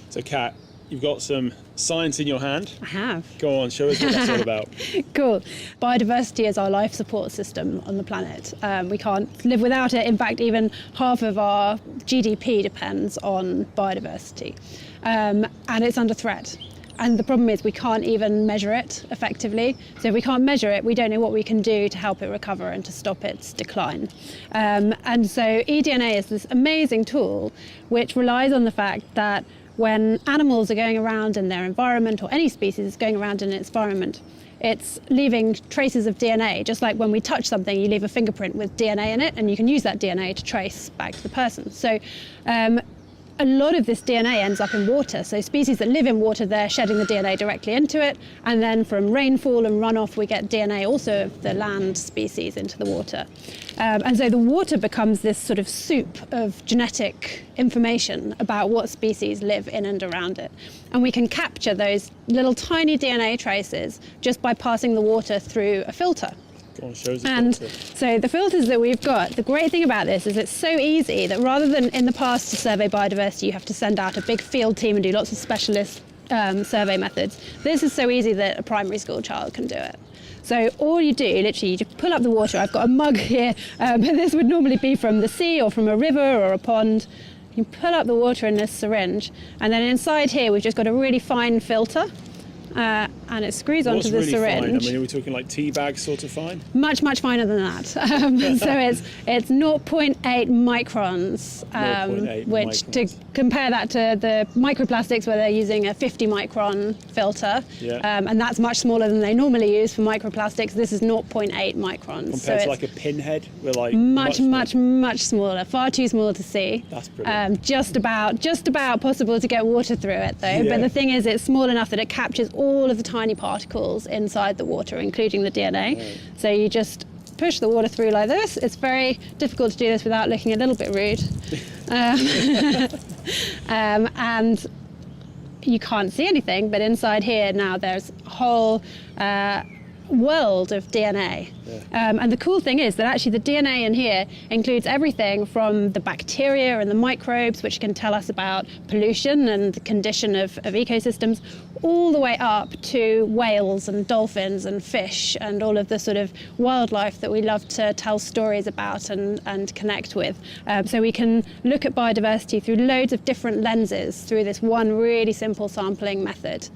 So Kat, you've got some science in your hand. I have. Go on, show us what that's all about. Cool. Biodiversity is our life support system on the planet. We can't live without it. In fact, even half of our GDP depends on biodiversity. And it's under threat. And the problem is we can't even measure it effectively. So if we can't measure it, we don't know what we can do to help it recover and to stop its decline. And so eDNA is this amazing tool which relies on the fact that when animals are going around in their environment, or any species is going around in its environment, it's leaving traces of DNA. Just like when we touch something, you leave a fingerprint with DNA in it, and you can use that DNA to trace back to the person. So a lot of this DNA ends up in water. So species that live in water, they're shedding the DNA directly into it. And then from rainfall and runoff, we get DNA also of the land species into the water. And so the water becomes this sort of soup of genetic information about what species live in and around it. And we can capture those little tiny DNA traces just by passing the water through a filter. And so the filters that we've got, the great thing about this is it's so easy that rather than in the past to survey biodiversity, you have to send out a big field team and do lots of specialist survey methods. This is so easy that a primary school child can do it. So all you do, literally, you just pull up the water. I've got a mug here, but this would normally be from the sea or from a river or a pond. You pull up the water in this syringe, and then inside here we've just got a really fine filter. And it screws onto the syringe. Fine? I mean, are we talking like tea bags sort of fine? Much, much finer than that. So it's 0.8 microns, 0.8 which microns. To compare that to the microplastics where they're using a 50 micron filter, and that's much smaller than they normally use for microplastics. This is 0.8 microns. Compared to like a pinhead, we're like much smaller, far too small to see. That's brilliant. Just about possible to get water through it though. Yeah. But the thing is, it's small enough that it captures all of the tiny particles inside the water, including the DNA. Right. So you just push the water through like this. It's very difficult to do this without looking a little bit rude. And you can't see anything, but inside here now there's a whole world of DNA. Yeah. And the cool thing is that actually the DNA in here includes everything from the bacteria and the microbes, which can tell us about pollution and the condition of ecosystems, all the way up to whales and dolphins and fish and all of the sort of wildlife that we love to tell stories about and connect with. So we can look at biodiversity through loads of different lenses through this one really simple sampling method.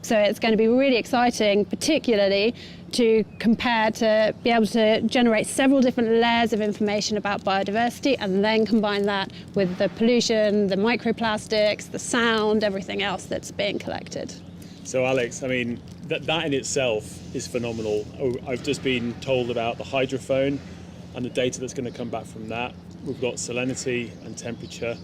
So it's going to be really exciting, particularly to compare, to be able to generate several different layers of information about biodiversity and then combine that with the pollution, the microplastics, the sound, everything else that's being collected. So Alex, I mean, that in itself is phenomenal. I've just been told about the hydrophone and the data that's going to come back from that. We've got salinity and temperature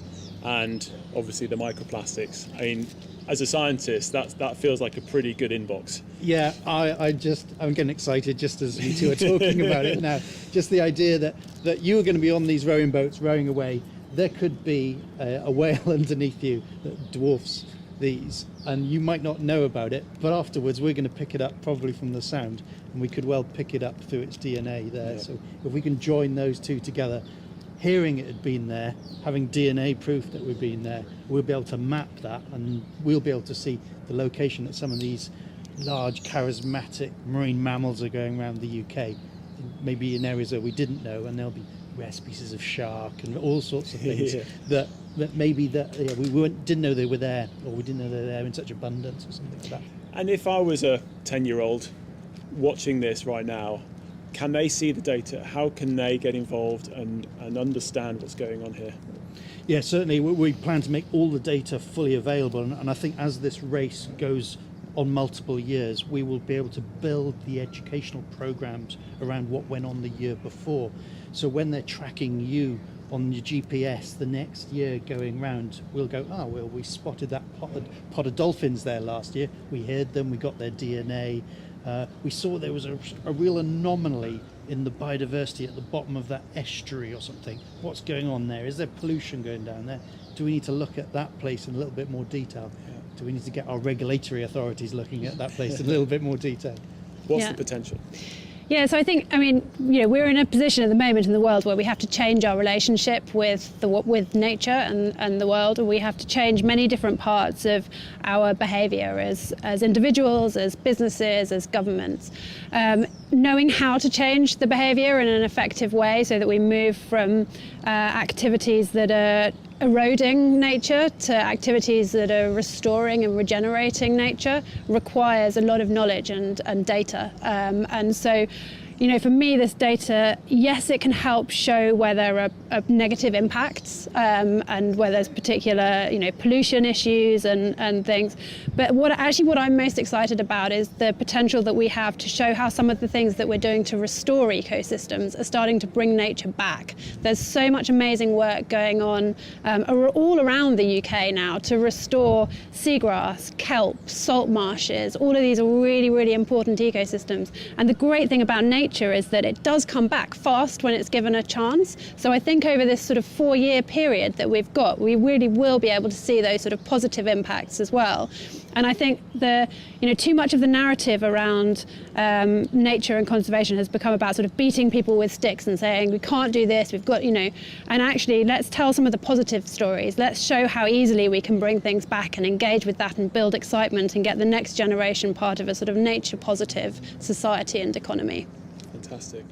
and obviously the microplastics. I mean, as a scientist, that feels like a pretty good inbox. Yeah, I'm getting excited just as you two are talking about it now. Just the idea that you are going to be on these rowing boats rowing away. There could be a whale underneath you that dwarfs these, and you might not know about it, but afterwards we're going to pick it up probably from the sound, and we could well pick it up through its DNA there. Yeah. So if we can join those two together, hearing it had been there, having DNA proof that we've been there, we'll be able to map that, and we'll be able to see the location that some of these large charismatic marine mammals are going around the UK, maybe in areas where we didn't know, and there'll be rare species of shark and all sorts of things that maybe we didn't know they were there, or we didn't know they were there in such abundance or something like that. And if I was a 10-year-old watching this right now, can they see the data? How can they get involved and understand what's going on here? Yeah, certainly we plan to make all the data fully available, and I think as this race goes on multiple years, we will be able to build the educational programs around what went on the year before. So when they're tracking you on your GPS the next year going round, we'll go, well, we spotted that pod of dolphins there last year. We heard them, we got their DNA. We saw there was a real anomaly in the biodiversity at the bottom of that estuary or something. What's going on there? Is there pollution going down there? Do we need to look at that place in a little bit more detail? Yeah. Do we need to get our regulatory authorities looking at that place in a little bit more detail? What's the potential? Yeah, so I think, we're in a position at the moment in the world where we have to change our relationship with nature and the world, and we have to change many different parts of our behaviour as individuals, as businesses, as governments. Knowing how to change the behaviour in an effective way so that we move from activities that are eroding nature to activities that are restoring and regenerating nature requires a lot of knowledge and data. And so, for me, this data, yes, it can help show where there are negative impacts and where there's particular, pollution issues and things. But what I'm most excited about is the potential that we have to show how some of the things that we're doing to restore ecosystems are starting to bring nature back. There's so much amazing work going on all around the UK now to restore seagrass, kelp, salt marshes. All of these are really, really important ecosystems. And the great thing about nature is that it does come back fast when it's given a chance. So I think over this sort of 4-year period that we've got, we really will be able to see those sort of positive impacts as well. And I think too much of the narrative around nature and conservation has become about sort of beating people with sticks and saying, we can't do this, we've got, and actually let's tell some of the positive stories. Let's show how easily we can bring things back and engage with that and build excitement and get the next generation part of a sort of nature positive society and economy. Fantastic.